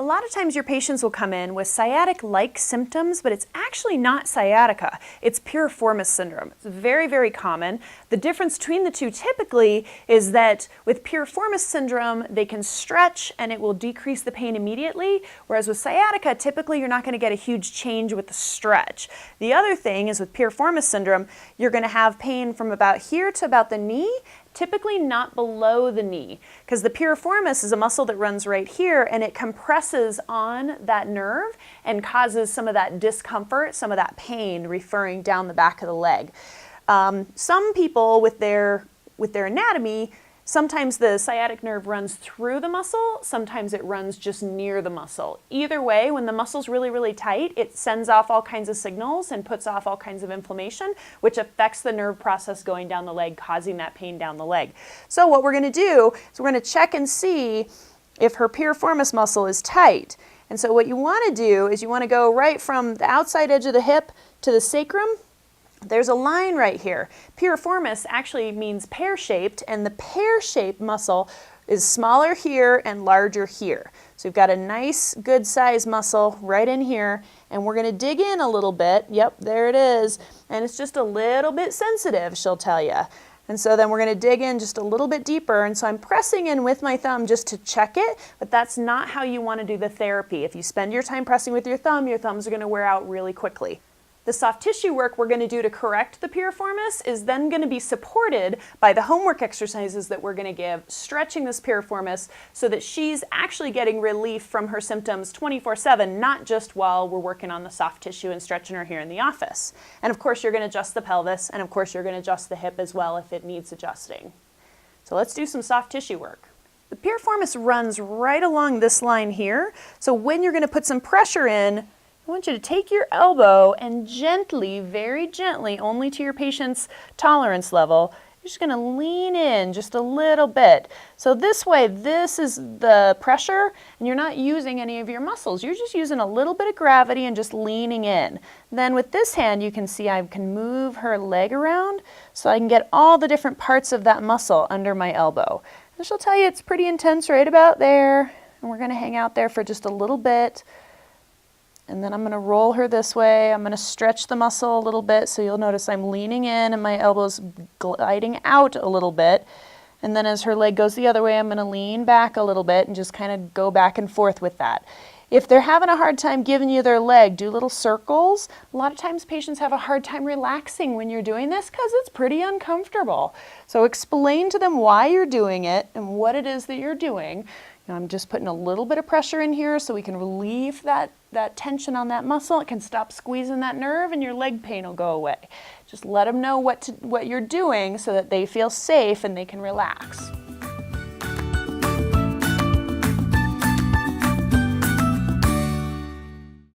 A lot of times your patients will come in with sciatic-like symptoms, but it's actually not sciatica. It's piriformis syndrome. It's very, very common. The difference between the two typically is that with piriformis syndrome, they can stretch and it will decrease the pain immediately, whereas with sciatica, typically you're not going to get a huge change with the stretch. The other thing is with piriformis syndrome, you're going to have pain from about here to about the knee, typically not below the knee, because the piriformis is a muscle that runs right here and it compresses on that nerve and causes some of that discomfort, some of that pain referring down the back of the leg. Some people with their anatomy, sometimes the sciatic nerve runs through the muscle, sometimes it runs just near the muscle. Either way, when the muscle's really, really tight, it sends off all kinds of signals and puts off all kinds of inflammation, which affects the nerve process going down the leg, causing that pain down the leg. So what we're going to do is we're going to check and see if her piriformis muscle is tight. And so what you want to do is you want to go right from the outside edge of the hip to the sacrum. There's a line right here. Piriformis actually means pear-shaped, and the pear-shaped muscle is smaller here and larger here. So we've got a nice, good size muscle right in here, and we're going to dig in a little bit. Yep, there it is. And it's just a little bit sensitive, she'll tell you. And so then we're going to dig in just a little bit deeper, and so I'm pressing in with my thumb just to check it, but that's not how you want to do the therapy. If you spend your time pressing with your thumbs are going to wear out really quickly. The soft tissue work we're going to do to correct the piriformis is then going to be supported by the homework exercises that we're going to give, stretching this piriformis so that she's actually getting relief from her symptoms 24/7, not just while we're working on the soft tissue and stretching her here in the office. And of course, you're going to adjust the pelvis, and of course, you're going to adjust the hip as well if it needs adjusting. So let's do some soft tissue work. The piriformis runs right along this line here. So when you're going to put some pressure in, I want you to take your elbow and gently, very gently, only to your patient's tolerance level, you're just going to lean in just a little bit. So this way, this is the pressure, and you're not using any of your muscles. You're just using a little bit of gravity and just leaning in. Then with this hand, you can see I can move her leg around so I can get all the different parts of that muscle under my elbow. And she'll tell you it's pretty intense right about there, and we're going to hang out there for just a little bit. And then I'm going to roll her this way. I'm going to stretch the muscle a little bit, so you'll notice I'm leaning in and my elbow's gliding out a little bit. And then as her leg goes the other way, I'm going to lean back a little bit and just kind of go back and forth with that. If they're having a hard time giving you their leg, do little circles. A lot of times patients have a hard time relaxing when you're doing this because it's pretty uncomfortable. So explain to them why you're doing it and what it is that you're doing. I'm just putting a little bit of pressure in here so we can relieve that tension on that muscle. It can stop squeezing that nerve and your leg pain will go away. Just let them know what you're doing so that they feel safe and they can relax.